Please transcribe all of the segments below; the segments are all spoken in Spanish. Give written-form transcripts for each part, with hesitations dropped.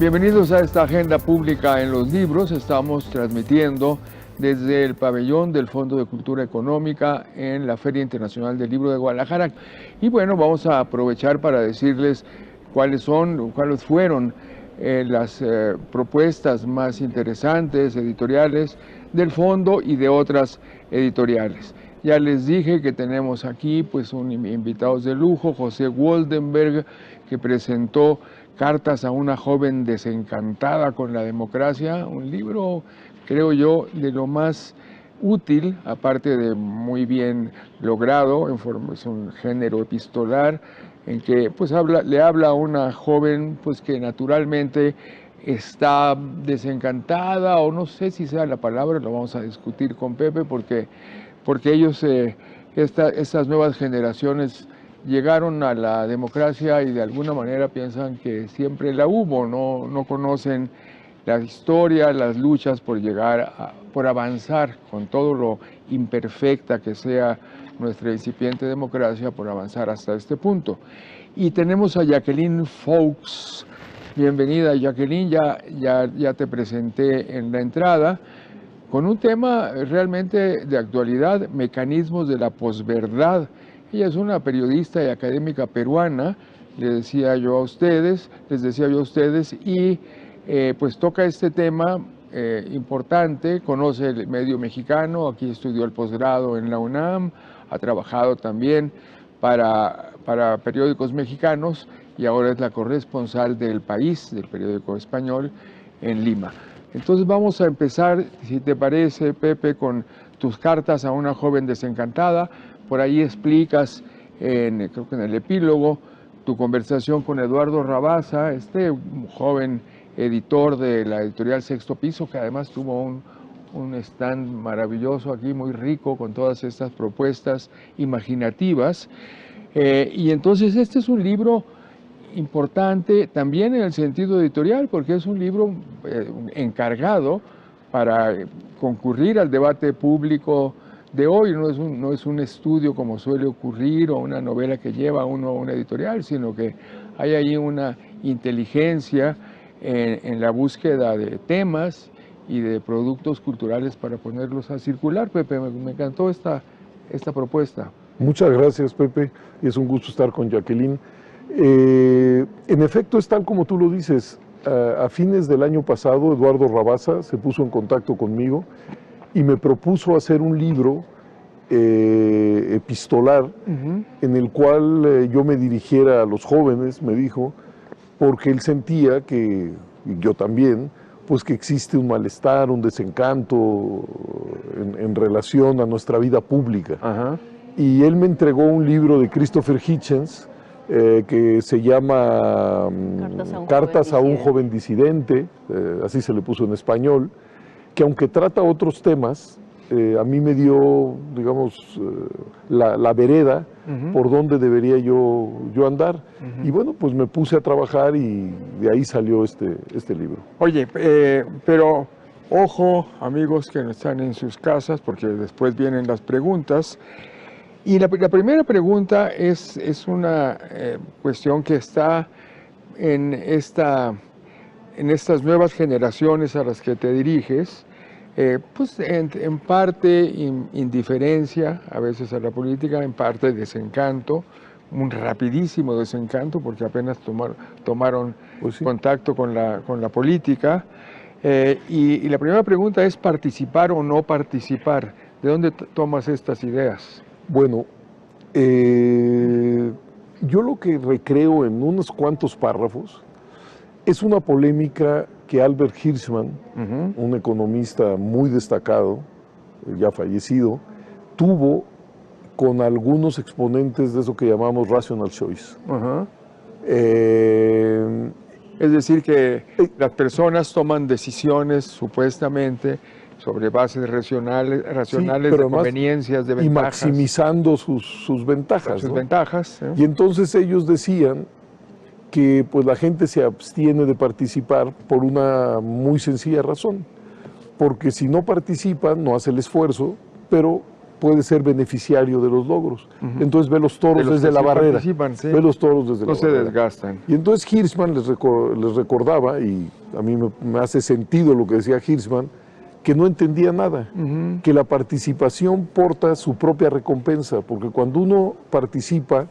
Bienvenidos a esta agenda pública en los libros. Estamos transmitiendo desde el pabellón del Fondo de Cultura Económica en la Feria Internacional del Libro de Guadalajara. Y bueno, vamos a aprovechar para decirles cuáles fueron las propuestas más interesantes editoriales del fondo y de otras editoriales. Ya les dije que tenemos aquí pues invitados de lujo, José Woldenberg, que presentó Cartas a una joven desencantada con la democracia, un libro, creo yo, de lo más útil, aparte de muy bien logrado, es un género epistolar, en que pues le habla a una joven pues que naturalmente está desencantada, o no sé si sea la palabra, lo vamos a discutir con Pepe, porque ellos, estas nuevas generaciones, llegaron a la democracia y de alguna manera piensan que siempre la hubo, no conocen la historia, las luchas por por avanzar con todo lo imperfecta que sea nuestra incipiente democracia, por avanzar hasta este punto. Y tenemos a Jacqueline Fox. Bienvenida, Jacqueline, ya te presenté en la entrada, con un tema realmente de actualidad, mecanismos de la posverdad. Ella es una periodista y académica peruana, les decía yo a ustedes, y pues toca este tema importante, conoce el medio mexicano, aquí estudió el posgrado en la UNAM, ha trabajado también para periódicos mexicanos y ahora es la corresponsal del País, del periódico español, en Lima. Entonces vamos a empezar, si te parece, Pepe, con tus cartas a una joven desencantada. Por ahí explicas, creo que en el epílogo, tu conversación con Eduardo Rabasa, este joven editor de la editorial Sexto Piso, que además tuvo un stand maravilloso aquí, muy rico, con todas estas propuestas imaginativas. Y entonces este es un libro importante también en el sentido editorial, porque es un libro encargado para concurrir al debate público de hoy. No es un estudio como suele ocurrir o una novela que lleva uno a una editorial, sino que hay ahí una inteligencia en la búsqueda de temas y de productos culturales para ponerlos a circular. Pepe, me encantó esta propuesta. Muchas gracias, Pepe, y es un gusto estar con Jacqueline. En efecto, es tal como tú lo dices. A fines del año pasado, Eduardo Rabasa se puso en contacto conmigo y me propuso hacer un libro epistolar en el cual yo me dirigiera a los jóvenes, me dijo, porque él sentía que, y yo también, pues que existe un malestar, un desencanto en relación a nuestra vida pública. Ajá. Y él me entregó un libro de Christopher Hitchens que se llama Cartas a un joven disidente, así se le puso en español, que aunque trata otros temas, a mí me dio, digamos, la vereda por donde debería yo andar. Y bueno, pues me puse a trabajar y de ahí salió este libro. Oye, pero ojo, amigos que no están en sus casas, porque después vienen las preguntas. Y la primera pregunta es una cuestión que está en estas nuevas generaciones a las que te diriges, pues en parte indiferencia a veces a la política, en parte desencanto, un rapidísimo desencanto porque apenas tomaron pues sí, contacto con la política. Y la primera pregunta es participar o no participar. ¿De dónde tomas estas ideas? Bueno, yo lo que recreo en unos cuantos párrafos es una polémica que Albert Hirschman, un economista muy destacado, ya fallecido, tuvo con algunos exponentes de eso que llamamos rational choice. Es decir, que las personas toman decisiones supuestamente sobre bases racionales sí, de conveniencias, de ventajas. Y maximizando sus ventajas. Sus ventajas. Y entonces ellos decían que pues, la gente se abstiene de participar por una muy sencilla razón. Porque si no participa, no hace el esfuerzo, pero puede ser beneficiario de los logros. Entonces ve los toros desde la barrera. ¿Sí? Ve los toros desde la barrera. No se desgastan. Y entonces Hirschman les recordaba, y a mí me hace sentido lo que decía Hirschman, que no entendía nada, que la participación porta su propia recompensa, porque cuando uno participa,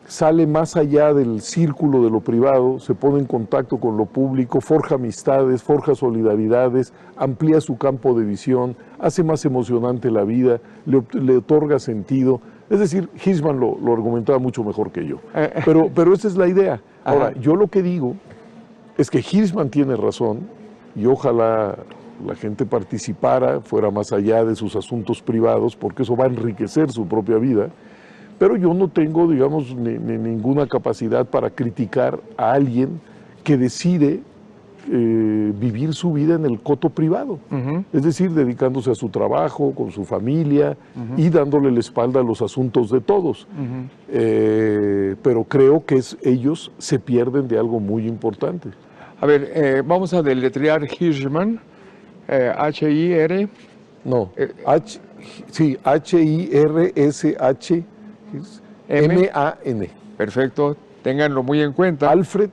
sale más allá del círculo de lo privado, se pone en contacto con lo público, forja amistades, forja solidaridades, amplía su campo de visión, hace más emocionante la vida, le otorga sentido. Es decir, Hirschman lo argumentaba mucho mejor que yo. Pero esa es la idea. Ahora, yo lo que digo es que Hirschman tiene razón y ojalá la gente participara, fuera más allá de sus asuntos privados, porque eso va a enriquecer su propia vida. Pero yo no tengo, digamos, ninguna capacidad para criticar a alguien que decide vivir su vida en el coto privado. Es decir, dedicándose a su trabajo, con su familia y dándole la espalda a los asuntos de todos. Pero creo que ellos se pierden de algo muy importante. A ver, vamos a deletrear Hirschman, H-I-R. No, H-I-R-S-H. M-A-N. Perfecto, ténganlo muy en cuenta. Alfred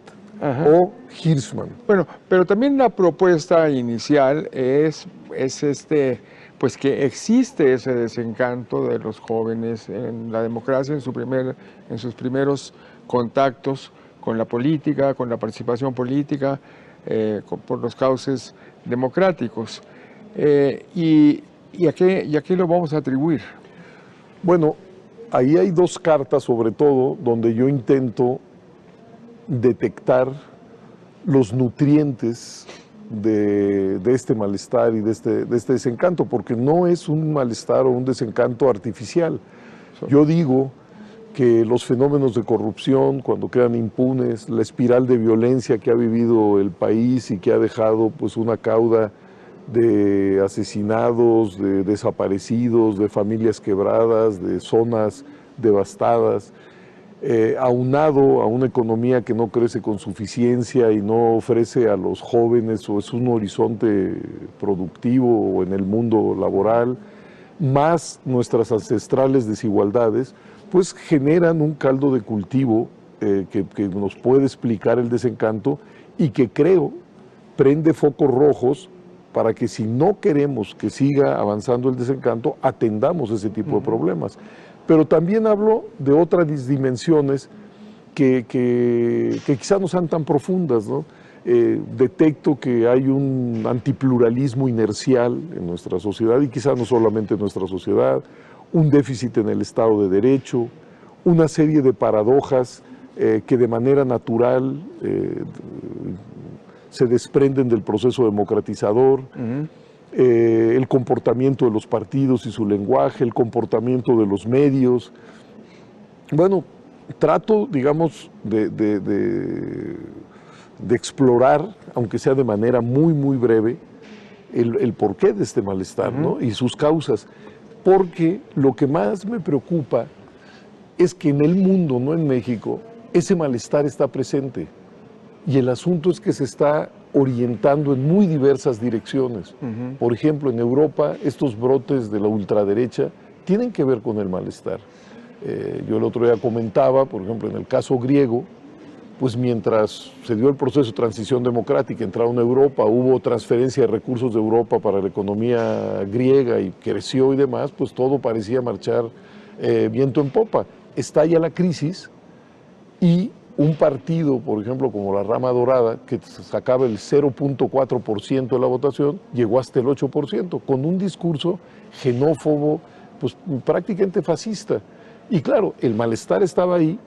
o Hirschman. Bueno, pero también la propuesta inicial es pues que existe ese desencanto de los jóvenes en la democracia, en sus primeros contactos con la política, con la participación política, por los cauces democráticos. ¿Y a qué lo vamos a atribuir? Bueno, ahí hay dos cartas, sobre todo, donde yo intento detectar los nutrientes de este malestar y de este desencanto, porque no es un malestar o un desencanto artificial. Yo digo que los fenómenos de corrupción, cuando quedan impunes, la espiral de violencia que ha vivido el país y que ha dejado pues una cauda de asesinados, de desaparecidos, de familias quebradas, de zonas devastadas, aunado a una economía que no crece con suficiencia y no ofrece a los jóvenes o es un horizonte productivo o en el mundo laboral, más nuestras ancestrales desigualdades, pues generan un caldo de cultivo que nos puede explicar el desencanto y que creo prende focos rojos para que si no queremos que siga avanzando el desencanto, atendamos ese tipo de problemas. Pero también hablo de otras dimensiones que quizá no sean tan profundas, ¿no? Detecto que hay un antipluralismo inercial en nuestra sociedad, y quizá no solamente en nuestra sociedad, un déficit en el Estado de Derecho, una serie de paradojas que de manera natural se desprenden del proceso democratizador, el comportamiento de los partidos y su lenguaje, el comportamiento de los medios. Bueno, trato, digamos, de explorar, aunque sea de manera muy, muy breve, el porqué de este malestar, ¿no? Y sus causas. Porque lo que más me preocupa es que en el mundo, no en México, ese malestar está presente. Y el asunto es que se está orientando en muy diversas direcciones. Por ejemplo, en Europa, estos brotes de la ultraderecha tienen que ver con el malestar. Yo el otro día comentaba, por ejemplo, en el caso griego, pues mientras se dio el proceso de transición democrática, entraron a Europa, hubo transferencia de recursos de Europa para la economía griega y creció y demás, pues todo parecía marchar viento en popa. Estalla la crisis y un partido, por ejemplo, como la Rama Dorada, que sacaba el 0.4% de la votación, llegó hasta el 8%, con un discurso xenófobo, pues prácticamente fascista. Y claro, el malestar estaba ahí,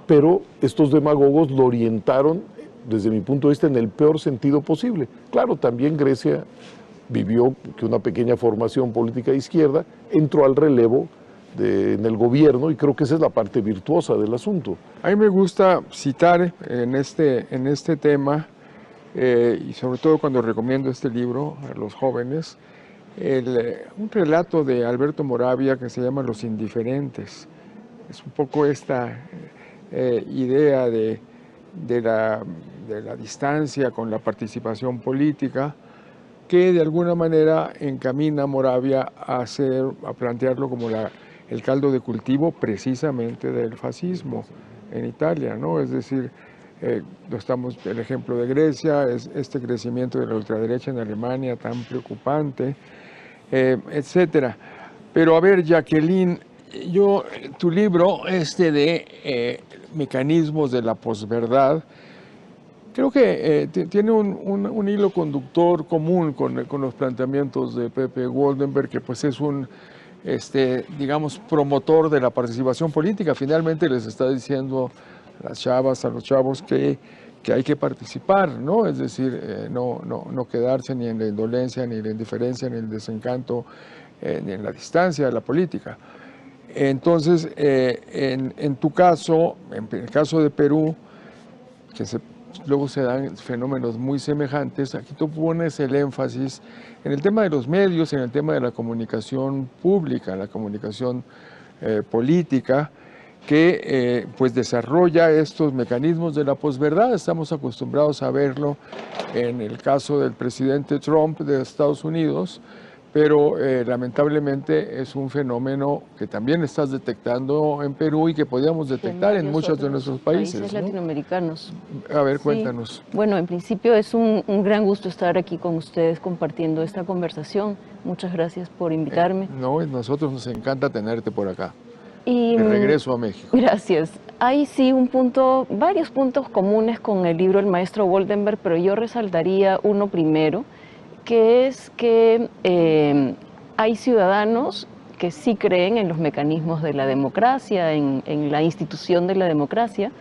pero estos demagogos lo orientaron, desde mi punto de vista, en el peor sentido posible. Claro, también Grecia vivió que una pequeña formación política de izquierda entró al relevo en el gobierno, y creo que esa es la parte virtuosa del asunto. A mí me gusta citar en este tema, y sobre todo cuando recomiendo este libro a los jóvenes, un relato de Alberto Moravia que se llama Los Indiferentes. Es un poco esta idea de la distancia con la participación política, que de alguna manera encamina a Moravia a plantearlo como el caldo de cultivo precisamente del fascismo en Italia, ¿no? Es decir, el ejemplo de Grecia, es este crecimiento de la ultraderecha en Alemania tan preocupante, etcétera. Pero a ver, Jacqueline, tu libro de mecanismos de la posverdad, creo que tiene un hilo conductor común con los planteamientos de Pepe Woldenberg, que pues es un, digamos, promotor de la participación política. Finalmente les está diciendo a las chavas, a los chavos que hay que participar, ¿no? Es decir, no quedarse ni en la indolencia, ni en la indiferencia, ni en el desencanto, ni en la distancia de la política. Entonces, en tu caso, en el caso de Perú, que luego se dan fenómenos muy semejantes, aquí tú pones el énfasis en el tema de los medios, en el tema de la comunicación pública, la comunicación política, que pues desarrolla estos mecanismos de la posverdad. Estamos acostumbrados a verlo en el caso del presidente Trump de Estados Unidos, pero lamentablemente es un fenómeno que también estás detectando en Perú y que podríamos detectar en muchos de nuestros países, ¿no? Latinoamericanos. A ver, Sí. cuéntanos. Bueno, en principio es un gran gusto estar aquí con ustedes compartiendo esta conversación. Muchas gracias por invitarme. No, a nosotros nos encanta tenerte por acá. Y De regreso a México. gracias. Hay sí varios puntos comunes con el libro El Maestro Woldenberg, pero yo resaltaría uno primero, que es que hay ciudadanos que sí creen en los mecanismos de la democracia, en la institución de la democracia,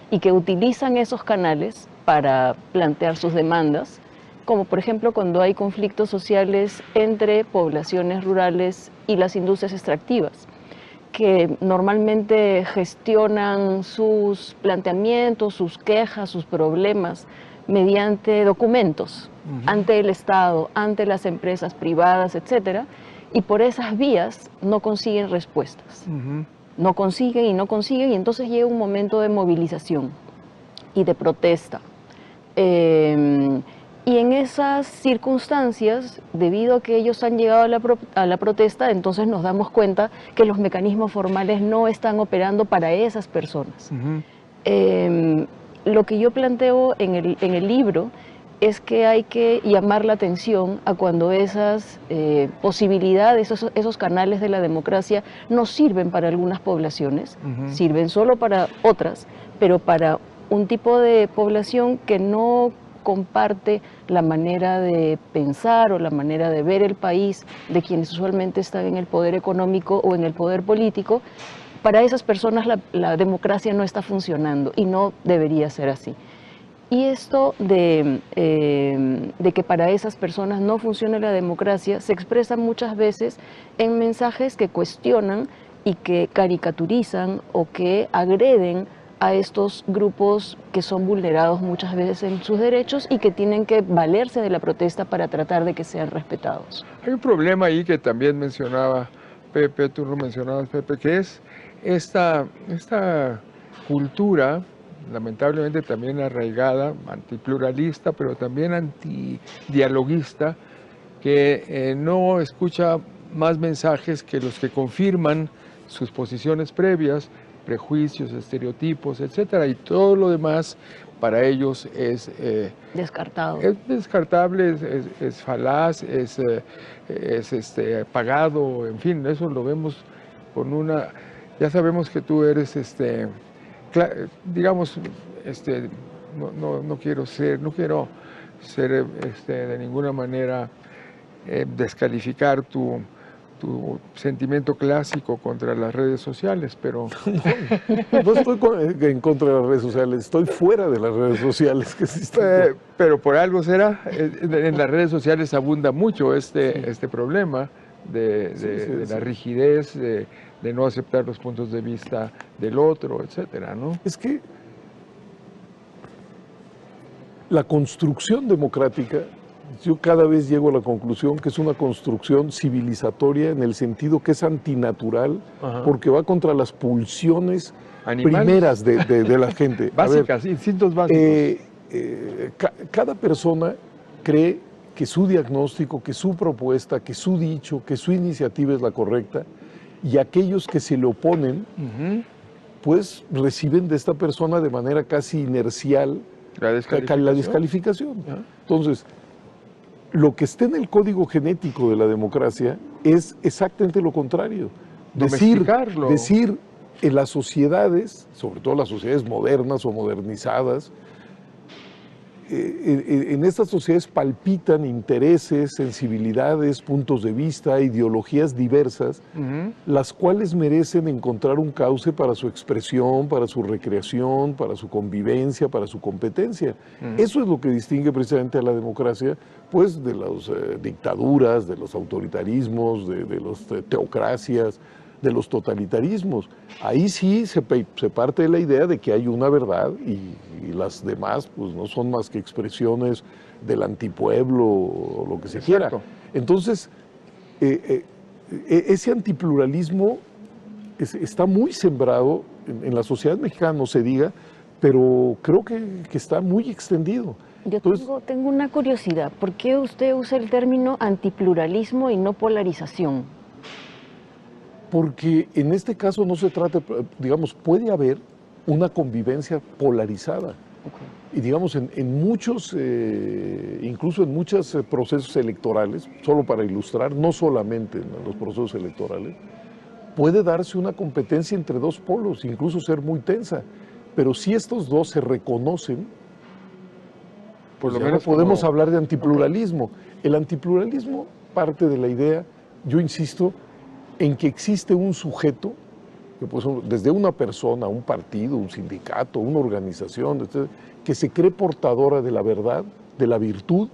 y que utilizan esos canales para plantear sus demandas, como por ejemplo cuando hay conflictos sociales entre poblaciones rurales y las industrias extractivas, que normalmente gestionan sus planteamientos, sus quejas, sus problemas mediante documentos ante el Estado, ante las empresas privadas, etcétera, y por esas vías no consiguen respuestas. No consiguen, y entonces llega un momento de movilización y de protesta. Y en esas circunstancias, debido a que ellos han llegado a la protesta, entonces nos damos cuenta que los mecanismos formales no están operando para esas personas. Lo que yo planteo en el libro es que hay que llamar la atención a cuando esas posibilidades, esos canales de la democracia no sirven para algunas poblaciones, sirven solo para otras, pero para un tipo de población que no comparte la manera de pensar o la manera de ver el país de quienes usualmente están en el poder económico o en el poder político. Para esas personas la democracia no está funcionando y no debería ser así. Y esto de que para esas personas no funciona la democracia se expresa muchas veces en mensajes que cuestionan y que caricaturizan o que agreden a estos grupos que son vulnerados muchas veces en sus derechos y que tienen que valerse de la protesta para tratar de que sean respetados. Hay un problema ahí que también mencionaba Pepe, tú lo mencionabas, Pepe, que es esta cultura, lamentablemente también arraigada, antipluralista, pero también antidialoguista, que no escucha más mensajes que los que confirman sus posiciones previas, prejuicios, estereotipos, etcétera, y todo lo demás para ellos es descartado. Es descartable, es falaz, es pagado, en fin, eso lo vemos con una. Ya sabemos que tú eres, digamos, no quiero ser de ninguna manera descalificar tu sentimiento clásico contra las redes sociales, pero... No estoy en contra de las redes sociales, estoy fuera de las redes sociales que existen. Pero por algo será, en las redes sociales abunda mucho este problema de la rigidez, de no aceptar los puntos de vista del otro, etcétera, ¿no? Es que la construcción democrática, yo cada vez llego a la conclusión que es una construcción civilizatoria en el sentido que es antinatural, porque va contra las pulsiones primeras de la gente. Básicas, instintos básicos. Cada persona cree que su diagnóstico, que su propuesta, que su dicho, que su iniciativa es la correcta, y aquellos que se le oponen, pues reciben de esta persona de manera casi inercial la descalificación. Entonces, lo que está en el código genético de la democracia es exactamente lo contrario. Decir en las sociedades, sobre todo las sociedades modernas o modernizadas, en estas sociedades palpitan intereses, sensibilidades, puntos de vista, ideologías diversas, las cuales merecen encontrar un cauce para su expresión, para su recreación, para su convivencia, para su competencia. Eso es lo que distingue precisamente a la democracia, pues, de las dictaduras, de los autoritarismos, de las teocracias, de los totalitarismos. Ahí sí se parte de la idea de que hay una verdad y las demás pues no son más que expresiones del antipueblo o lo que se quiera. Entonces, ese antipluralismo está muy sembrado en la sociedad mexicana, no se diga, pero creo que está muy extendido. Yo tengo una curiosidad, ¿por qué usted usa el término antipluralismo y no polarización? Porque en este caso no se trata, digamos, puede haber una convivencia polarizada. Y digamos, en muchos, incluso en muchos procesos electorales, solo para ilustrar, no solamente en los procesos electorales, puede darse una competencia entre dos polos, incluso ser muy tensa. Pero si estos dos se reconocen, pues por lo menos podemos hablar de antipluralismo. El antipluralismo parte de la idea, yo insisto, en que existe un sujeto, que pues, desde una persona, un partido, un sindicato, una organización, que se cree portadora de la verdad, de la virtud,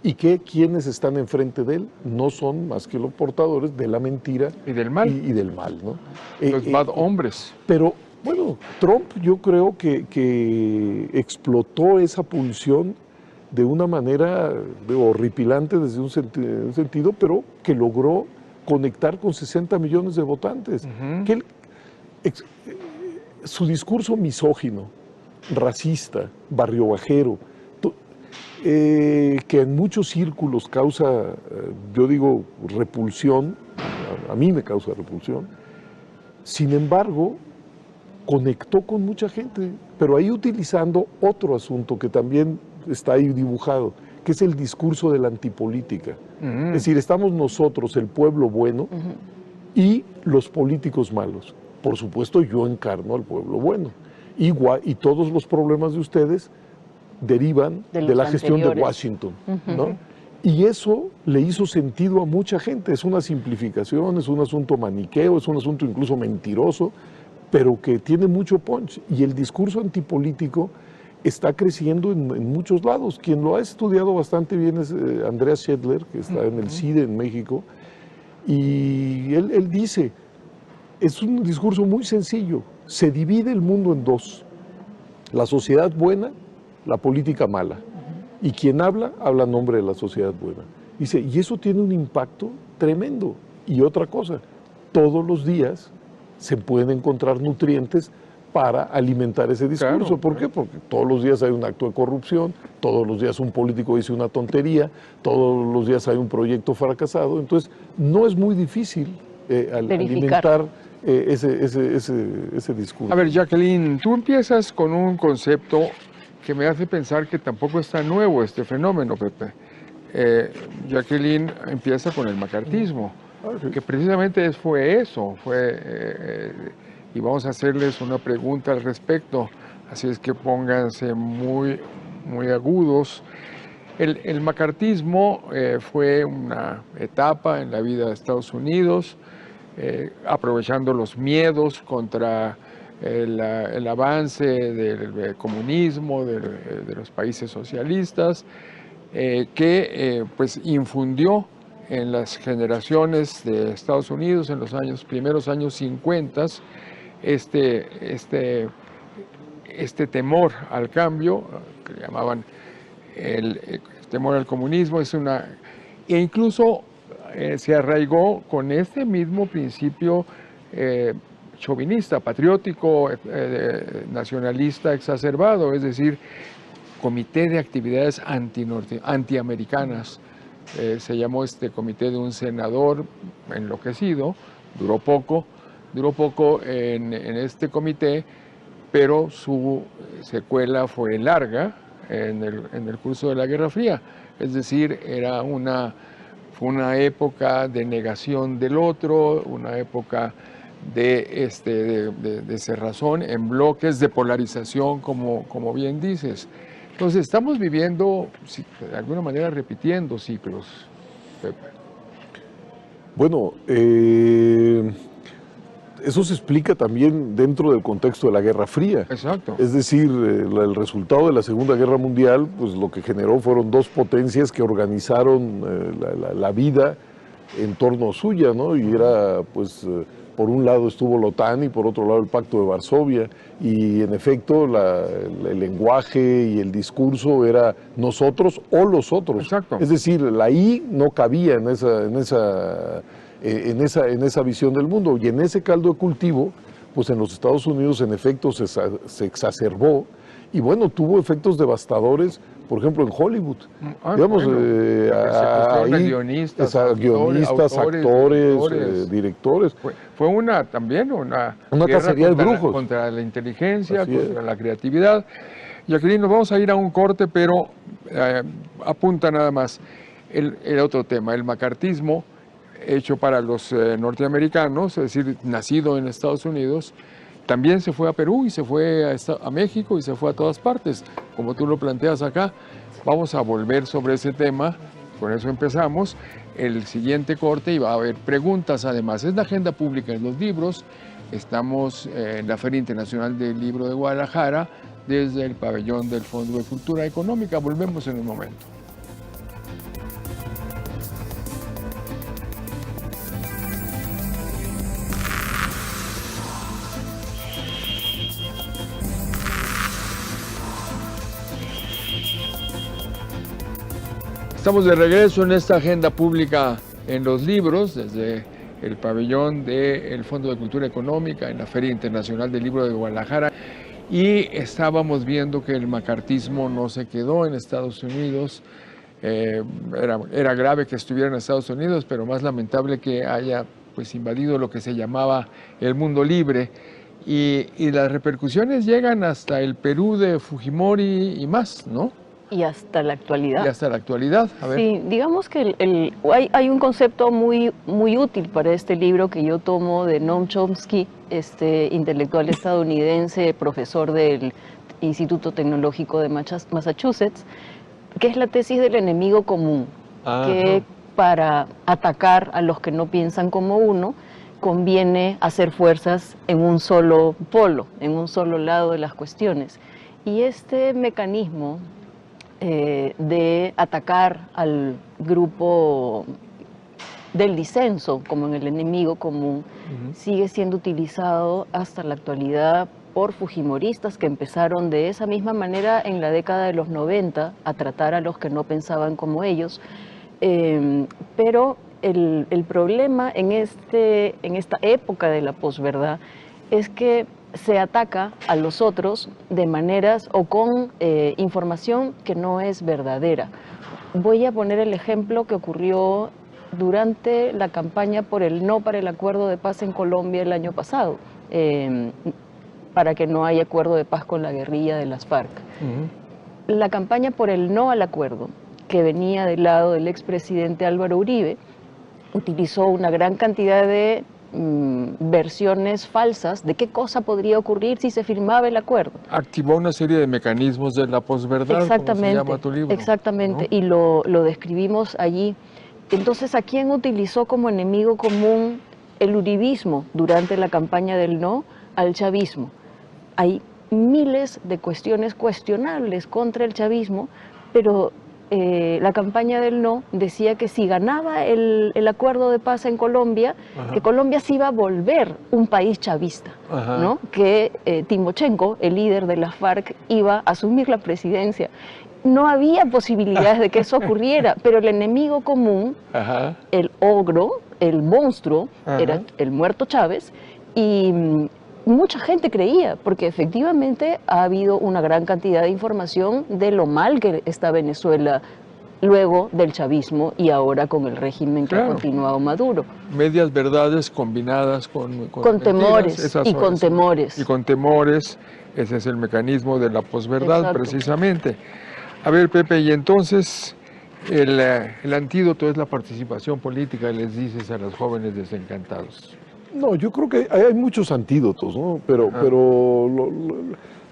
y que quienes están enfrente de él no son más que los portadores de la mentira y del mal. Y del mal, ¿no? Los bad hombres. Pero, bueno, Trump yo creo que explotó esa pulsión de una manera horripilante desde un sentido, pero que logró conectar con 60 millones de votantes. Su discurso misógino, racista, barrio bajero, que en muchos círculos causa, yo digo, repulsión, a mí me causa repulsión, sin embargo, conectó con mucha gente, pero ahí utilizando otro asunto que también está ahí dibujado, que es el discurso de la antipolítica. Es decir, estamos nosotros, el pueblo bueno, y los políticos malos. Por supuesto, yo encarno al pueblo bueno. Y todos los problemas de ustedes derivan de la gestión de Washington, ¿no? Y eso le hizo sentido a mucha gente. Es una simplificación, es un asunto maniqueo, es un asunto incluso mentiroso, pero que tiene mucho punch. Y el discurso antipolítico está creciendo en muchos lados. Quien lo ha estudiado bastante bien es Andreas Schedler, que está en el CIDE en México, y él dice, es un discurso muy sencillo, se divide el mundo en dos, la sociedad buena, la política mala, y quien habla a nombre de la sociedad buena. Dice, y eso tiene un impacto tremendo. Y otra cosa, todos los días se pueden encontrar nutrientes para alimentar ese discurso. Claro. ¿Por qué? Porque todos los días hay un acto de corrupción, todos los días un político dice una tontería, todos los días hay un proyecto fracasado. Entonces, no es muy difícil alimentar ese discurso. A ver, Jacqueline, tú empiezas con un concepto que me hace pensar que tampoco es tan nuevo este fenómeno, Pepe. Jacqueline empieza con el macartismo, que precisamente fue eso, y vamos a hacerles una pregunta al respecto, así es que pónganse muy agudos. El macartismo fue una etapa en la vida de Estados Unidos, aprovechando los miedos contra el avance del comunismo, de los países socialistas, que pues infundió en las generaciones de Estados Unidos en los primeros años 50 este temor al cambio, que llamaban el temor al comunismo, e incluso se arraigó con este mismo principio chauvinista, patriótico, nacionalista exacerbado, es decir, comité de actividades antiamericanas, Se llamó este comité de un senador enloquecido, duró poco en este comité, pero su secuela fue larga en el curso de la Guerra Fría. Es decir, fue una época de negación del otro, una época de cerrazón en bloques, de polarización, como bien dices. Entonces, estamos viviendo, de alguna manera, repitiendo ciclos, Pepe. Bueno, eso se explica también dentro del contexto de la Guerra Fría. Exacto. Es decir, el resultado de la Segunda Guerra Mundial, pues lo que generó fueron dos potencias que organizaron la vida en torno suya, ¿no? Y era, pues, por un lado estuvo la OTAN y por otro lado el Pacto de Varsovia. Y en efecto, el lenguaje y el discurso era nosotros o los otros. Exacto. Es decir, la I no cabía en esa visión del mundo. Y en ese caldo de cultivo, pues en los Estados Unidos en efecto se exacerbó y bueno, tuvo efectos devastadores, por ejemplo en Hollywood. Digamos, ahí, guionistas, actores, directores. Fue también una cacería de brujos contra la inteligencia, contra la creatividad. Jacqueline, nos vamos a ir a un corte, pero apunta nada más el otro tema, el macartismo hecho para los norteamericanos, es decir, nacido en Estados Unidos, también se fue a Perú y se fue a México y se fue a todas partes, como tú lo planteas acá. Vamos a volver sobre ese tema, con eso empezamos, el siguiente corte y va a haber preguntas además. Es la agenda pública en los libros, estamos en la Feria Internacional del Libro de Guadalajara, desde el pabellón del Fondo de Cultura Económica. Volvemos en un momento. Estamos de regreso en esta agenda pública en los libros, desde el pabellón del Fondo de Cultura Económica, en la Feria Internacional del Libro de Guadalajara, y estábamos viendo que el macartismo no se quedó en Estados Unidos. Era grave que estuviera en Estados Unidos, pero más lamentable que haya pues invadido lo que se llamaba el mundo libre, y las repercusiones llegan hasta el Perú de Fujimori y más, ¿no? Y hasta la actualidad. Y hasta la actualidad. A ver. Sí, digamos que hay un concepto muy útil para este libro que yo tomo de Noam Chomsky, intelectual estadounidense, profesor del Instituto Tecnológico de Massachusetts, que es la tesis del enemigo común, que para atacar a los que no piensan como uno, conviene hacer fuerzas en un solo polo, en un solo lado de las cuestiones. Y este mecanismo de atacar al grupo del disenso, como en el enemigo común, sigue siendo utilizado hasta la actualidad por fujimoristas que empezaron de esa misma manera en la década de los 90 a tratar a los que no pensaban como ellos. Pero el problema en esta época de la posverdad es que se ataca a los otros de maneras o con información que no es verdadera. Voy a poner el ejemplo que ocurrió durante la campaña por el no para el acuerdo de paz en Colombia el año pasado, para que no haya acuerdo de paz con la guerrilla de las FARC. La campaña por el no al acuerdo, que venía del lado del expresidente Álvaro Uribe, utilizó una gran cantidad de versiones falsas de qué cosa podría ocurrir si se firmaba el acuerdo. Activó una serie de mecanismos de la posverdad, exactamente, como se llama tu libro. Exactamente, ¿no? Y lo describimos allí. Entonces, ¿a quién utilizó como enemigo común el uribismo durante la campaña del no? Al chavismo. Hay miles de cuestiones cuestionables contra el chavismo, pero la campaña del no decía que si ganaba el acuerdo de paz en Colombia, que Colombia se iba a volver un país chavista, ¿no? Que Timochenko, el líder de las FARC, iba a asumir la presidencia. No había posibilidades de que eso ocurriera, pero el enemigo común, el ogro, el monstruo, era el muerto Chávez, y mucha gente creía, porque efectivamente ha habido una gran cantidad de información de lo mal que está Venezuela luego del chavismo y ahora con el régimen que ha continuado Maduro. Medias verdades combinadas con temores y con temores. Y con temores, ese es el mecanismo de la posverdad. Exacto. Precisamente. A ver, Pepe, y entonces el antídoto es la participación política, les dices a los jóvenes desencantados. No, yo creo que hay muchos antídotos, ¿no? Pero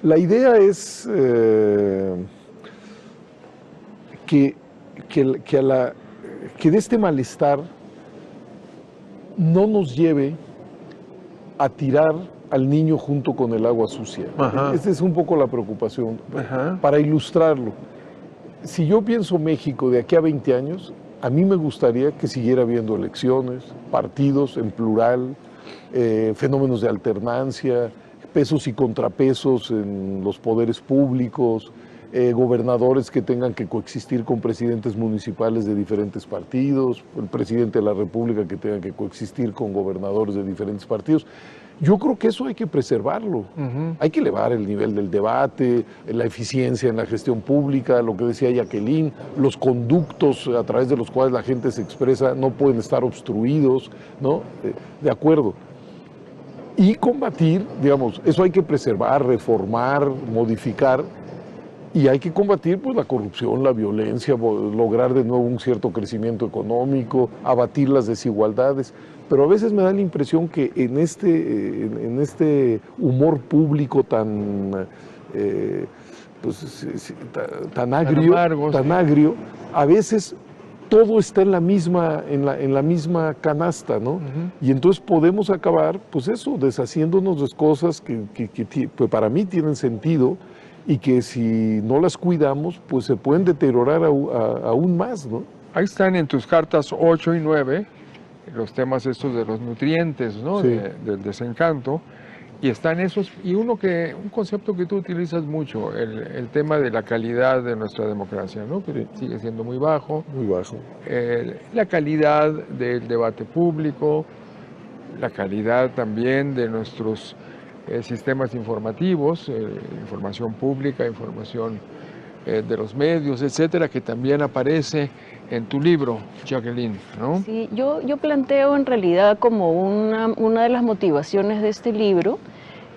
la idea es que de este malestar no nos lleve a tirar al niño junto con el agua sucia. Esta es un poco la preocupación. Para ilustrarlo, si yo pienso México de aquí a 20 años, a mí me gustaría que siguiera habiendo elecciones, partidos en plural, fenómenos de alternancia, pesos y contrapesos en los poderes públicos, gobernadores que tengan que coexistir con presidentes municipales de diferentes partidos, el presidente de la República que tenga que coexistir con gobernadores de diferentes partidos. Yo creo que eso hay que preservarlo. Hay que elevar el nivel del debate, la eficiencia en la gestión pública, lo que decía Jacqueline, los conductos a través de los cuales la gente se expresa no pueden estar obstruidos, ¿no? De acuerdo. Y combatir, digamos, eso hay que preservar, reformar, modificar, y hay que combatir pues, la corrupción, la violencia, lograr de nuevo un cierto crecimiento económico, abatir las desigualdades. Pero a veces me da la impresión que en este humor público tan agrio, a veces todo está en la misma canasta, ¿no? Y entonces podemos acabar, pues eso, deshaciéndonos de cosas que pues para mí tienen sentido y que si no las cuidamos, pues se pueden deteriorar aún más, ¿no? Ahí están en tus cartas 8 y 9 los temas estos de los nutrientes, ¿no? Sí. Del desencanto. Y están esos, y un concepto que tú utilizas mucho, el tema de la calidad de nuestra democracia, ¿no? Que sigue siendo muy bajo. Muy bajo. La calidad del debate público, la calidad también de nuestros sistemas informativos, información pública, información de los medios, etcétera, que también aparece en tu libro, Jacqueline, ¿no? Sí, yo planteo en realidad como una de las motivaciones de este libro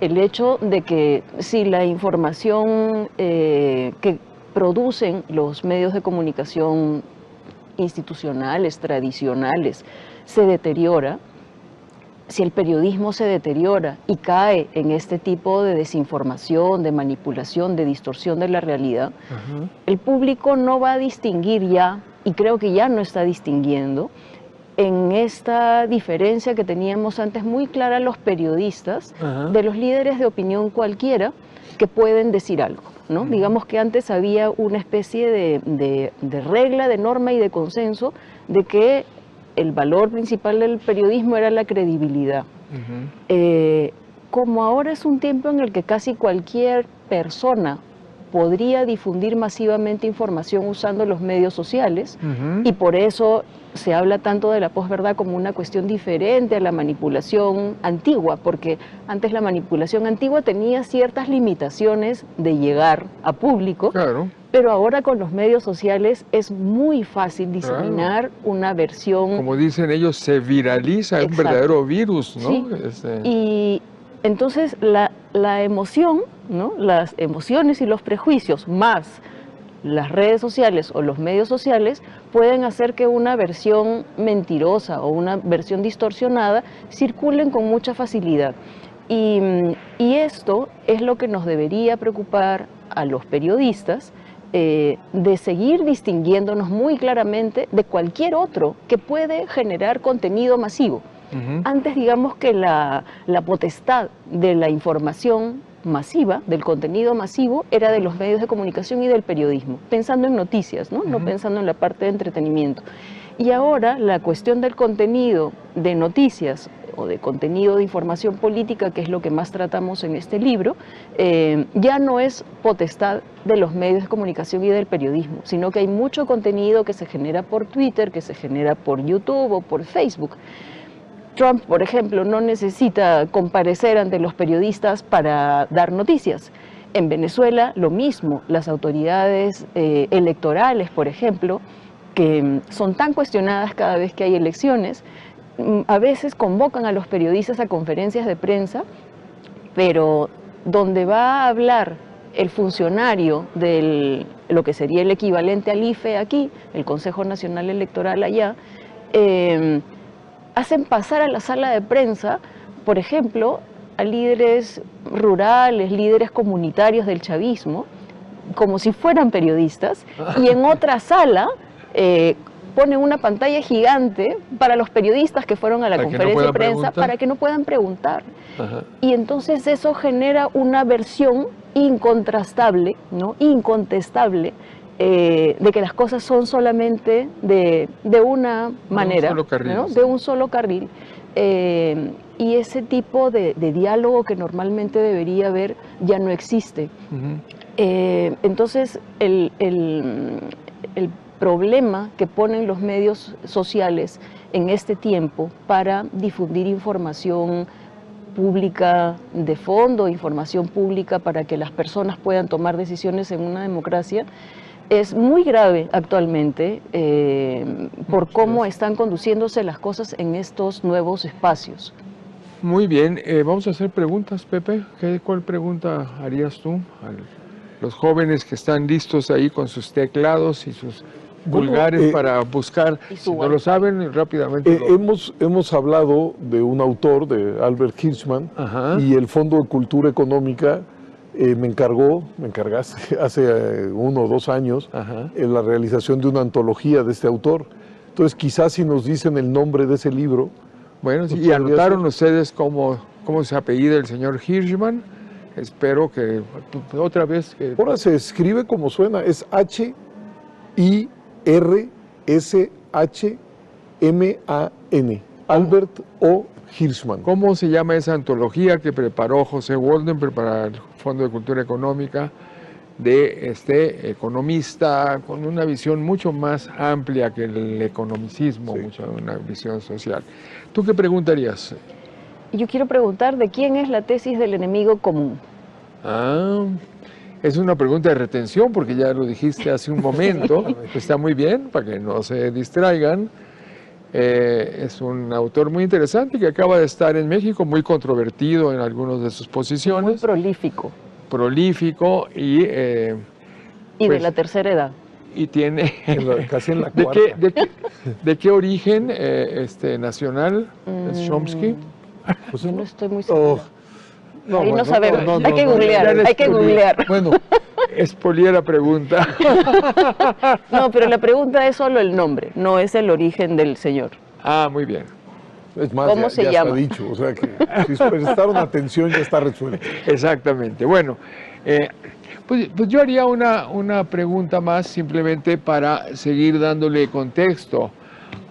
el hecho de que si la información que producen los medios de comunicación institucionales, tradicionales, se deteriora, si el periodismo se deteriora y cae en este tipo de desinformación, de manipulación, de distorsión de la realidad, el público no va a distinguir ya, y creo que ya no está distinguiendo, en esta diferencia que teníamos antes muy clara los periodistas de los líderes de opinión cualquiera que pueden decir algo, ¿no? Digamos que antes había una especie de regla, de norma y de consenso de que el valor principal del periodismo era la credibilidad. Como ahora es un tiempo en el que casi cualquier persona podría difundir masivamente información usando los medios sociales, y por eso se habla tanto de la posverdad como una cuestión diferente a la manipulación antigua, porque antes la manipulación antigua tenía ciertas limitaciones de llegar a público, claro. Pero ahora con los medios sociales es muy fácil diseminar una versión. Como dicen ellos, se viraliza. Exacto. Un verdadero virus, ¿no? Sí. Y entonces la emoción, ¿no? Las emociones y los prejuicios más las redes sociales o los medios sociales pueden hacer que una versión mentirosa o una versión distorsionada circulen con mucha facilidad. Y esto es lo que nos debería preocupar a los periodistas, de seguir distinguiéndonos muy claramente de cualquier otro que puede generar contenido masivo. Antes, digamos que la potestad de la información masiva, del contenido masivo, era de los medios de comunicación y del periodismo, pensando en noticias, ¿no? No pensando en la parte de entretenimiento. Y ahora la cuestión del contenido de noticias o de contenido de información política, que es lo que más tratamos en este libro, ya no es potestad de los medios de comunicación y del periodismo, sino que hay mucho contenido que se genera por Twitter, que se genera por YouTube o por Facebook. Trump, por ejemplo, no necesita comparecer ante los periodistas para dar noticias. En Venezuela, lo mismo. Las autoridades electorales, por ejemplo, que son tan cuestionadas cada vez que hay elecciones, a veces convocan a los periodistas a conferencias de prensa, pero donde va a hablar el funcionario de lo que sería el equivalente al IFE aquí, el Consejo Nacional Electoral allá, hacen pasar a la sala de prensa, por ejemplo, a líderes rurales, líderes comunitarios del chavismo, como si fueran periodistas, y en otra sala ponen una pantalla gigante para los periodistas que fueron a la conferencia de prensa para que no puedan preguntar. Ajá. Y entonces eso genera una versión incontrastable, ¿no? Incontestable, de que las cosas son solamente de una manera, de un solo carril, ¿no? Sí. De un solo carril. Y ese tipo de diálogo que normalmente debería haber ya no existe. Uh-huh. Entonces el problema que ponen los medios sociales en este tiempo para difundir información pública de fondo, información pública para que las personas puedan tomar decisiones en una democracia, es muy grave actualmente por cómo están conduciéndose las cosas en estos nuevos espacios. Muy bien, vamos a hacer preguntas, Pepe. ¿Cuál pregunta harías tú a los jóvenes que están listos ahí con sus teclados y sus vulgares para buscar? Si no lo saben, rápidamente. Hemos hablado de un autor, de Albert Hirschman, ajá, y el Fondo de Cultura Económica me encargaste hace 1 o 2 años, en la realización de una antología de este autor. Entonces, quizás si nos dicen el nombre de ese libro. Bueno, sí, y anotaron ustedes cómo se apellida el señor Hirschman. Espero que otra vez. Ahora se escribe como suena, es H-I-R-S-H-M-A-N. Albert O. Hirschman. ¿Cómo se llama esa antología que preparó José Walden para el Fondo de Cultura Económica, de este economista con una visión mucho más amplia que el economicismo, sí, una visión social? ¿Tú qué preguntarías? Yo quiero preguntar de quién es la tesis del enemigo común. Es una pregunta de retención porque ya lo dijiste hace un momento. Está muy bien para que no se distraigan. Es un autor muy interesante que acaba de estar en México, muy controvertido en algunas de sus posiciones. Muy prolífico. Prolífico y pues, de la tercera edad. Y tiene... casi en la cuarta. ¿De qué origen nacional es Chomsky? Pues no estoy muy seguro. No, ahí bueno, no sabemos, hay que googlear, hay que googlear. Bueno, expolié la pregunta. No, pero la pregunta es solo el nombre, no es el origen del señor. Ah, muy bien. Es más, ¿cómo se llama? Está dicho, o sea que si prestaron atención ya está resuelto. Exactamente. Bueno, pues yo haría una pregunta más simplemente para seguir dándole contexto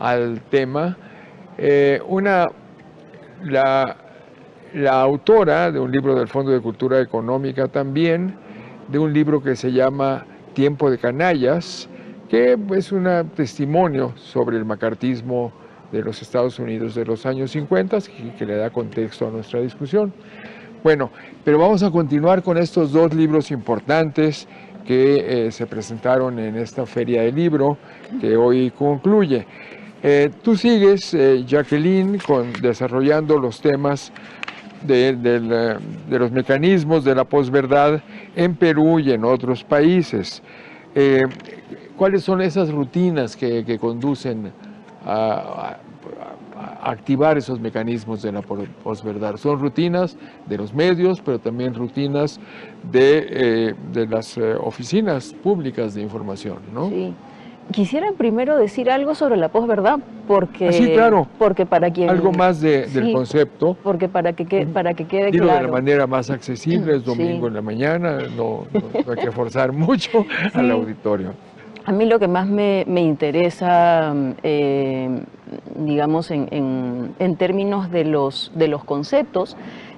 al tema. La autora de un libro del Fondo de Cultura Económica también, de un libro que se llama Tiempo de Canallas, que es un testimonio sobre el macartismo de los Estados Unidos de los años 50 y que le da contexto a nuestra discusión. Bueno, pero vamos a continuar con estos 2 libros importantes que se presentaron en esta feria del libro que hoy concluye. Tú sigues, Jacqueline, desarrollando los temas de los mecanismos de la posverdad en Perú y en otros países. ¿Cuáles son esas rutinas que conducen a activar esos mecanismos de la posverdad? Son rutinas de los medios, pero también rutinas de las oficinas públicas de información, ¿no? Sí. Quisiera primero decir algo sobre la posverdad, porque, sí, claro, porque para quien... Algo más del concepto. Porque para que quede Dilo claro. de la manera más accesible, es domingo en la mañana, no hay que forzar mucho al auditorio. A mí lo que más me interesa, digamos, en términos de los conceptos,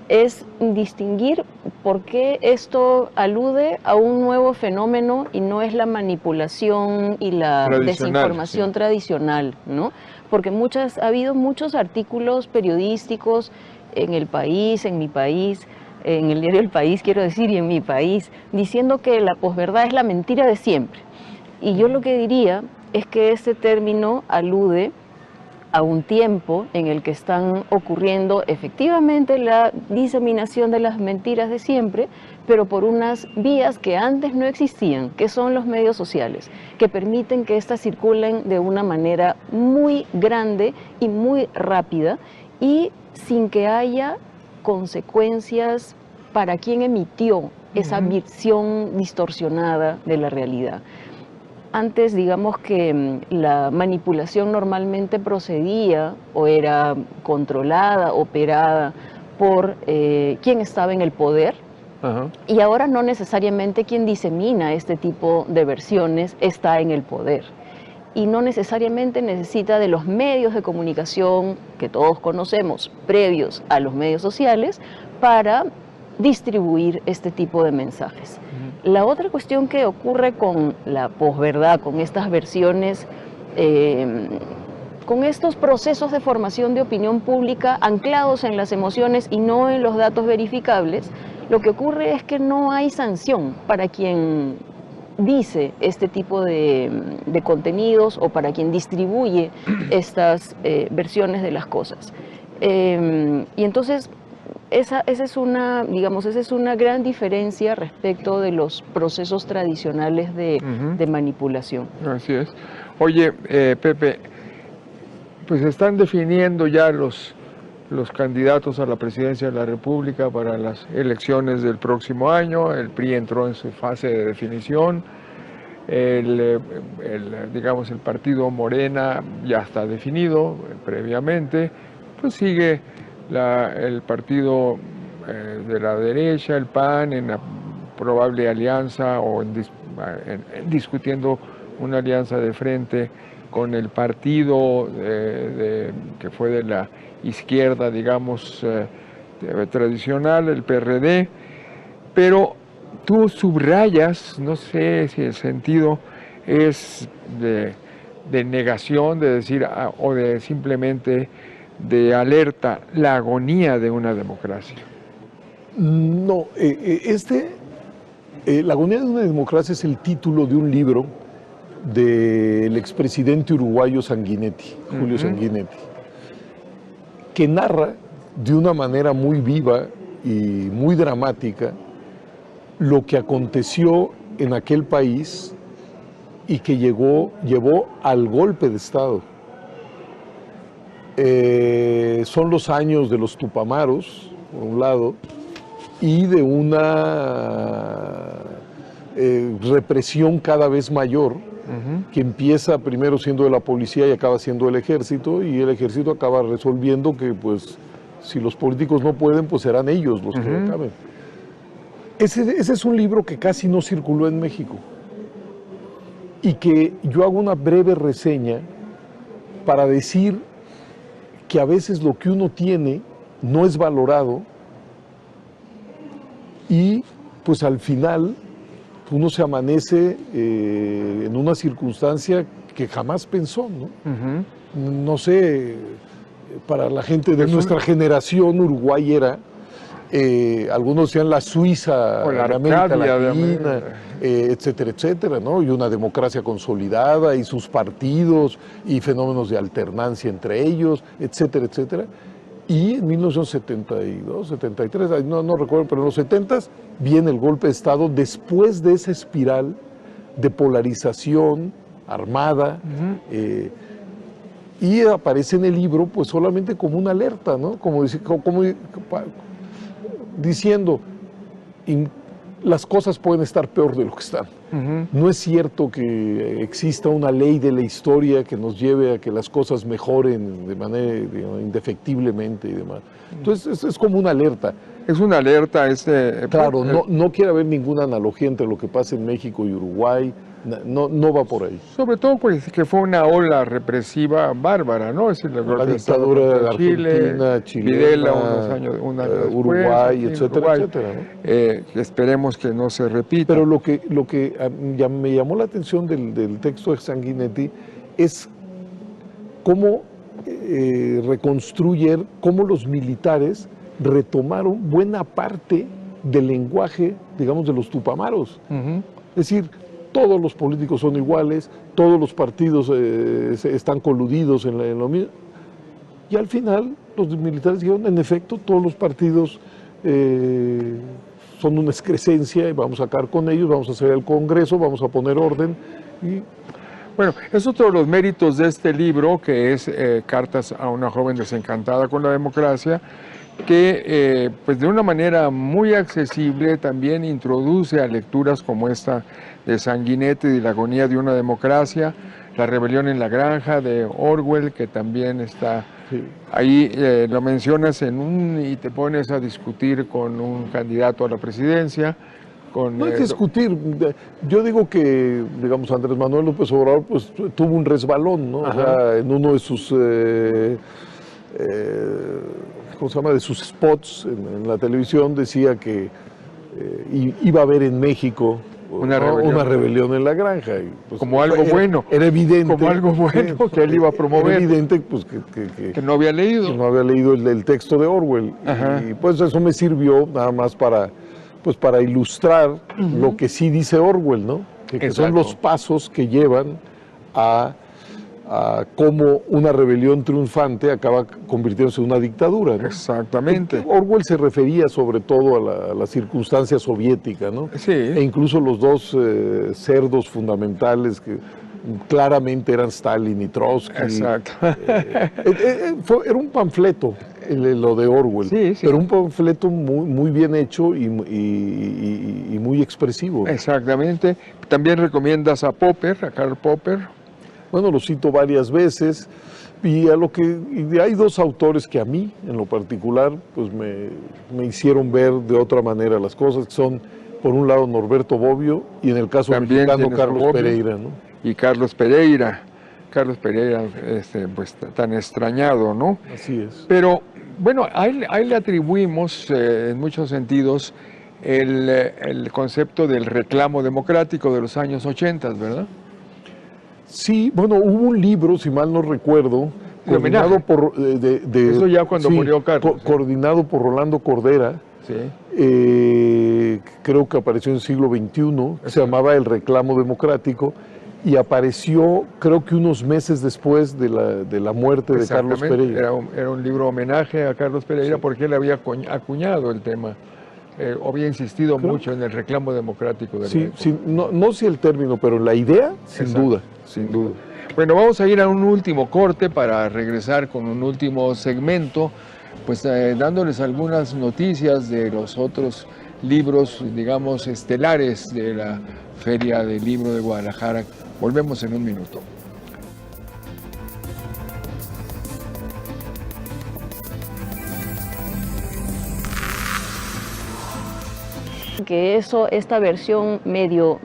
es distinguir por qué esto alude a un nuevo fenómeno y no es la manipulación y la desinformación tradicional, ¿no? Porque ha habido muchos artículos periodísticos en El País, en mi país, en el diario El País, quiero decir, y en mi país, diciendo que la posverdad es la mentira de siempre. Y yo lo que diría es que este término alude a un tiempo en el que están ocurriendo efectivamente la diseminación de las mentiras de siempre, pero por unas vías que antes no existían, que son los medios sociales, que permiten que éstas circulen de una manera muy grande y muy rápida y sin que haya consecuencias para quien emitió esa visión distorsionada de la realidad. Antes, digamos que la manipulación normalmente procedía o era controlada, operada por quien estaba en el poder. Ajá. Y ahora no necesariamente quien disemina este tipo de versiones está en el poder. Y no necesariamente necesita de los medios de comunicación que todos conocemos, previos a los medios sociales, para distribuir este tipo de mensajes. La otra cuestión que ocurre con la posverdad, con estas versiones, con estos procesos de formación de opinión pública anclados en las emociones y no en los datos verificables, lo que ocurre es que no hay sanción para quien dice este tipo de contenidos o para quien distribuye estas versiones de las cosas. Y entonces esa es una, digamos, esa es una gran diferencia respecto de los procesos tradicionales de manipulación. Así es. Oye, Pepe, pues están definiendo ya los candidatos a la presidencia de la República para las elecciones del próximo año. El PRI entró en su fase de definición. Digamos, el partido Morena ya está definido previamente. Pues sigue el partido de la derecha, el PAN, en la probable alianza o discutiendo una alianza de frente con el partido que fue de la izquierda, digamos, tradicional, el PRD, pero tú subrayas, no sé si el sentido es de negación, de decir, o de simplemente de alerta, la agonía de una democracia. No, La agonía de una democracia es el título de un libro del expresidente uruguayo Sanguinetti, Julio Sanguinetti, que narra de una manera muy viva y muy dramática lo que aconteció en aquel país y que llevó al golpe de Estado. Son los años de los Tupamaros, por un lado, y de una represión cada vez mayor, que empieza primero siendo de la policía y acaba siendo del ejército, y el ejército acaba resolviendo que, pues, si los políticos no pueden, pues serán ellos los que acaben. Ese es un libro que casi no circuló en México, y que yo hago una breve reseña para decir que a veces lo que uno tiene no es valorado y pues al final uno se amanece en una circunstancia que jamás pensó, ¿no? No sé, para la gente de nuestra generación, Uruguay era, algunos decían la Suiza de América Latina, etcétera, etcétera, ¿no? Y una democracia consolidada y sus partidos y fenómenos de alternancia entre ellos, etcétera, etcétera. Y en 1972, 73, no recuerdo, pero en los 70s viene el golpe de Estado después de esa espiral de polarización armada, y aparece en el libro pues solamente como una alerta, ¿no? Como diciendo, las cosas pueden estar peor de lo que están. No es cierto que exista una ley de la historia que nos lleve a que las cosas mejoren de manera, indefectiblemente y demás. Entonces es como una alerta. Es una alerta. Claro, no quiere haber ninguna analogía entre lo que pasa en México y Uruguay. No va por ahí. Sobre todo pues que fue una ola represiva bárbara, ¿no? Es decir, la dictadura de Argentina, Chile, Videla un año después, Uruguay, etcétera, etcétera, ¿no? Esperemos que no se repita. Pero lo que ya me llamó la atención del texto de Sanguinetti es cómo reconstruir, cómo los militares retomaron buena parte del lenguaje, digamos, de los Tupamaros. Es decir, todos los políticos son iguales, todos los partidos están coludidos en lo mismo. Y al final los militares dijeron, en efecto, todos los partidos son una excrescencia y vamos a acabar con ellos, vamos a hacer el Congreso, vamos a poner orden. Y bueno, es otro de los méritos de este libro, que es Cartas a una joven desencantada con la democracia, que pues de una manera muy accesible también introduce a lecturas como esta de Sanguinetti, de la agonía de una democracia, La rebelión en la granja de Orwell, que también está ahí, lo mencionas y te pones a discutir con un candidato a la presidencia. No hay que discutir. Yo digo que, digamos, Andrés Manuel López Obrador pues, tuvo un resbalón, ¿no? O sea, en uno de sus, ¿cómo se llama?, de sus spots en la televisión decía que iba a haber en México una rebelión en la granja. Y, pues, como algo bueno. Era evidente. Como algo bueno que él iba a promover. Era evidente pues, que no había leído. Que no había leído el texto de Orwell. Y pues eso me sirvió nada más para ilustrar lo que sí dice Orwell, ¿no? Que son los pasos que llevan a cómo una rebelión triunfante acaba convirtiéndose en una dictadura, ¿no? Exactamente. Orwell se refería sobre todo a la circunstancia soviética, ¿no? Sí. E incluso los dos cerdos fundamentales que claramente eran Stalin y Trotsky. Exacto. Era un panfleto lo de Orwell, pero un panfleto muy bien hecho y muy expresivo. Exactamente. También recomiendas a Karl Popper. Bueno, lo cito varias veces y hay dos autores que a mí, en lo particular, pues me hicieron ver de otra manera las cosas, que son, por un lado, Norberto Bobbio y en el caso mexicano, Carlos Pereira, ¿no? Y Carlos Pereira, pues tan extrañado, ¿no? Así es. Pero, bueno, a él le atribuimos, en muchos sentidos, el concepto del reclamo democrático de los años 80, ¿verdad? Sí, bueno, hubo un libro, si mal no recuerdo, coordinado por... Eso ya cuando murió Carlos. Coordinado por Rolando Cordera, creo que apareció en el siglo XXI, se llamaba El Reclamo Democrático, y apareció, creo que unos meses después de la muerte de Carlos Pereira. Era un libro homenaje a Carlos Pereira porque él había acuñado el tema. Había insistido mucho en el reclamo democrático. No sé el término, pero la idea, sin duda. Sin duda. Bueno, vamos a ir a un último corte para regresar con un último segmento, pues dándoles algunas noticias de los otros libros, digamos, estelares de la Feria del Libro de Guadalajara. Volvemos en un minuto. Que esta versión medio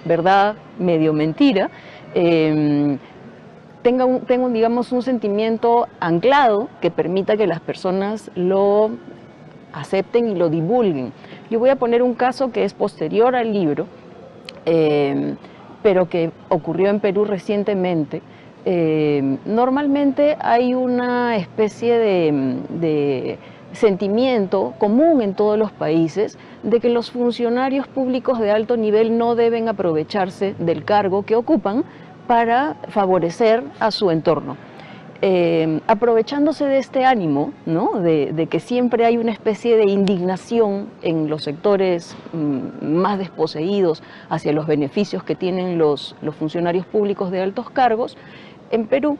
verdad, medio mentira, tenga digamos, un sentimiento anclado que permita que las personas lo acepten y lo divulguen. Yo voy a poner un caso que es posterior al libro, pero que ocurrió en Perú recientemente. Normalmente hay una especie de sentimiento común en todos los países de que los funcionarios públicos de alto nivel no deben aprovecharse del cargo que ocupan para favorecer a su entorno. Aprovechándose de este ánimo, ¿no? de que siempre hay una especie de indignación en los sectores más desposeídos hacia los beneficios que tienen los funcionarios públicos de altos cargos, en Perú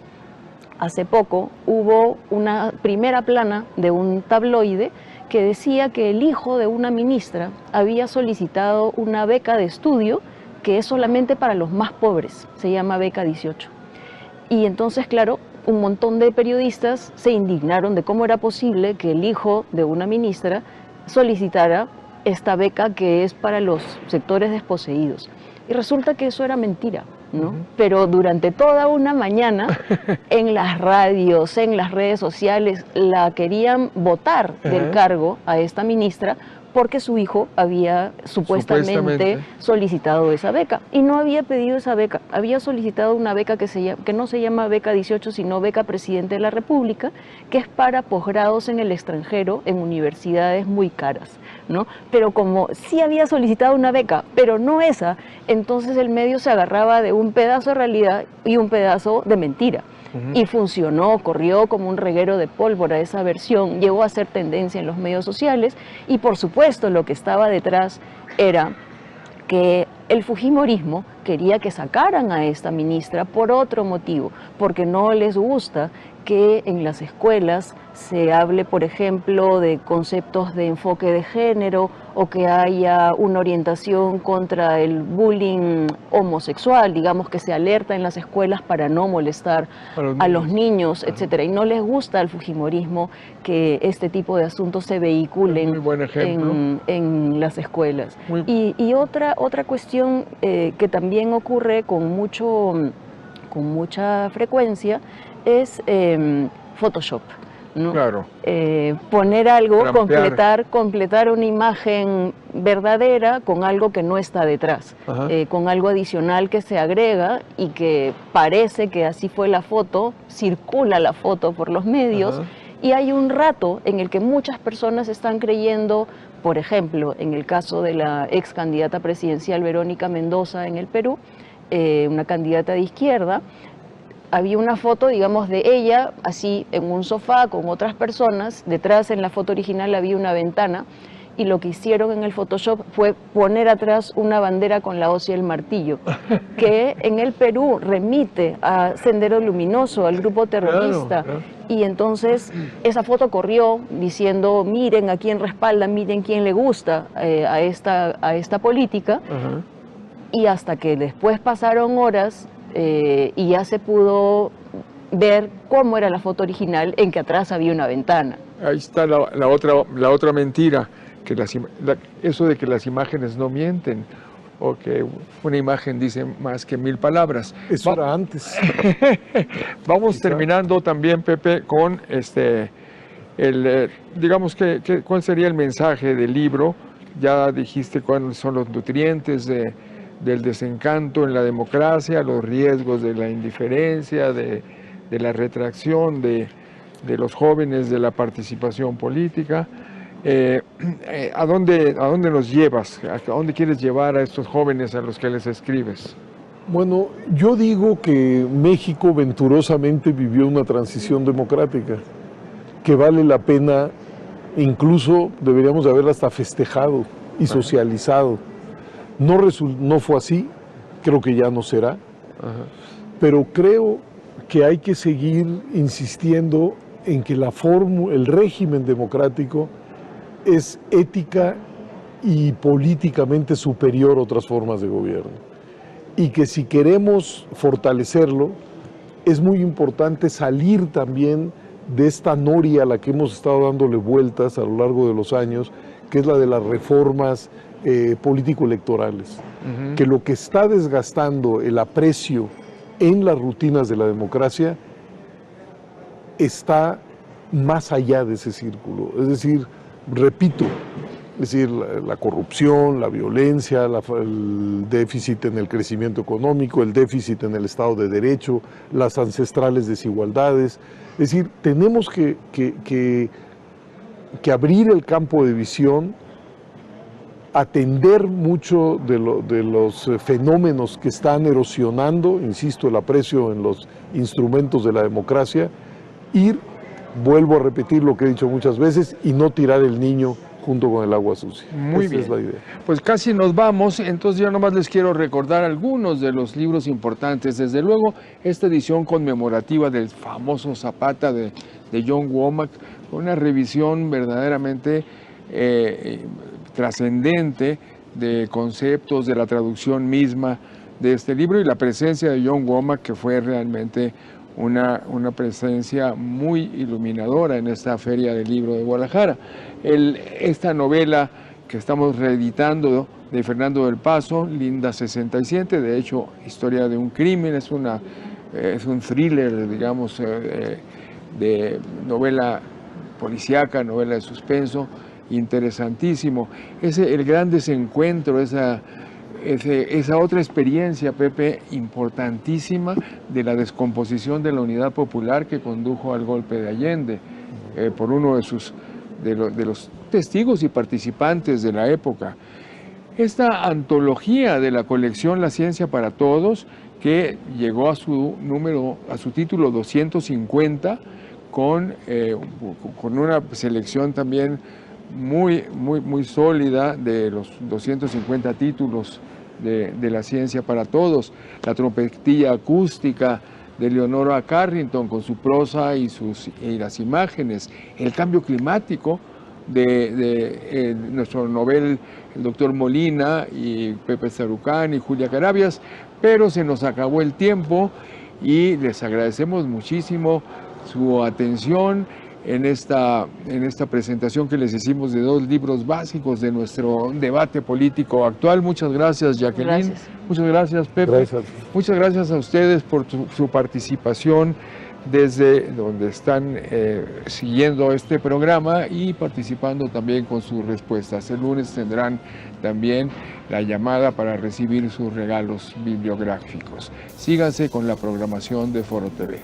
hace poco hubo una primera plana de un tabloide que decía que el hijo de una ministra había solicitado una beca de estudio que es solamente para los más pobres, se llama beca 18. Y entonces, claro, un montón de periodistas se indignaron de cómo era posible que el hijo de una ministra solicitara esta beca que es para los sectores desposeídos. Y resulta que eso era mentira, ¿no? Pero durante toda una mañana, en las radios, en las redes sociales, la querían votar del cargo a esta ministra porque su hijo había supuestamente solicitado esa beca y no había pedido esa beca, había solicitado una beca que no se llama beca 18, sino beca Presidente de la República, que es para posgrados en el extranjero en universidades muy caras, ¿no? Pero como sí había solicitado una beca, pero no esa, entonces el medio se agarraba de un pedazo de realidad y un pedazo de mentira. Y funcionó, corrió como un reguero de pólvora esa versión, llegó a ser tendencia en los medios sociales y por supuesto lo que estaba detrás era que el fujimorismo quería que sacaran a esta ministra por otro motivo, porque no les gusta que en las escuelas se hable, por ejemplo, de conceptos de enfoque de género o que haya una orientación contra el bullying homosexual, digamos que se alerta en las escuelas para no molestar a los niños, etcétera. Y no les gusta al fujimorismo que este tipo de asuntos se vehiculen en las escuelas. Y otra cuestión que también ocurre con mucha frecuencia es Photoshop, ¿no? Claro. Poner algo, completar una imagen verdadera con algo que no está detrás, con algo adicional que se agrega y que parece que así fue la foto, circula la foto por los medios y hay un rato en el que muchas personas están creyendo, por ejemplo, en el caso de la ex candidata presidencial Verónica Mendoza en el Perú, una candidata de izquierda, había una foto, digamos, de ella, así en un sofá con otras personas, detrás en la foto original había una ventana, y lo que hicieron en el Photoshop fue poner atrás una bandera con la hoz y el martillo, que en el Perú remite a Sendero Luminoso, al grupo terrorista, y entonces esa foto corrió diciendo, miren a quién respaldan, miren quién le gusta a esta política, y hasta que después pasaron horas, y ya se pudo ver cómo era la foto original, en que atrás había una ventana. Ahí está la otra mentira, que eso de que las imágenes no mienten, o que una imagen dice más que 1000 palabras. Eso era antes. Vamos terminando también, Pepe, con digamos cuál sería el mensaje del libro. Ya dijiste cuáles son los nutrientes del desencanto en la democracia, los riesgos de la indiferencia, de la retracción de los jóvenes de la participación política. ¿A dónde nos llevas? ¿A dónde quieres llevar a estos jóvenes a los que les escribes? Bueno, yo digo que México venturosamente vivió una transición democrática, que vale la pena, incluso deberíamos de haberla hasta festejado y socializado. No fue así, creo que ya no será, pero creo que hay que seguir insistiendo en que el régimen democrático es ética y políticamente superior a otras formas de gobierno. Y que si queremos fortalecerlo, es muy importante salir también de esta noria a la que hemos estado dándole vueltas a lo largo de los años, que es la de las reformas político-electorales, que lo que está desgastando el aprecio en las rutinas de la democracia está más allá de ese círculo. Es decir, repito, la corrupción, la violencia, el déficit en el crecimiento económico, el déficit en el Estado de Derecho, las ancestrales desigualdades. Es decir, tenemos que abrir el campo de visión, atender mucho de los fenómenos que están erosionando, insisto, el aprecio en los instrumentos de la democracia, vuelvo a repetir lo que he dicho muchas veces, y no tirar el niño junto con el agua sucia. Muy bien. Esa es la idea. Pues casi nos vamos, entonces yo nomás les quiero recordar algunos de los libros importantes. Desde luego, esta edición conmemorativa del famoso Zapata de John Womack, una revisión verdaderamente trascendente de conceptos, de la traducción misma de este libro y la presencia de John Womack, que fue realmente una presencia muy iluminadora en esta Feria del Libro de Guadalajara. Esta novela que estamos reeditando de Fernando del Paso, Linda 67, de hecho, historia de un crimen, es un thriller, digamos, de novela policíaca, novela de suspenso, interesantísimo. El gran desencuentro, esa otra experiencia, Pepe, importantísima de la descomposición de la Unidad Popular que condujo al golpe de Allende, por uno de los testigos y participantes de la época. Esta antología de la colección La Ciencia para Todos, que llegó a su título 250, con una selección también muy sólida de los 250 títulos de La Ciencia para Todos. La trompetilla acústica de Leonora Carrington con su prosa y las imágenes. El cambio climático de nuestro Nobel, el doctor Molina y Pepe Sarucán y Julia Carabias, pero se nos acabó el tiempo y les agradecemos muchísimo su atención en esta presentación que les hicimos de 2 libros básicos de nuestro debate político actual. Muchas gracias, Jacqueline. Gracias. Muchas gracias, Pepe. Gracias. Muchas gracias a ustedes por su participación desde donde están siguiendo este programa y participando también con sus respuestas. El lunes tendrán también la llamada para recibir sus regalos bibliográficos. Síganse con la programación de Foro TV.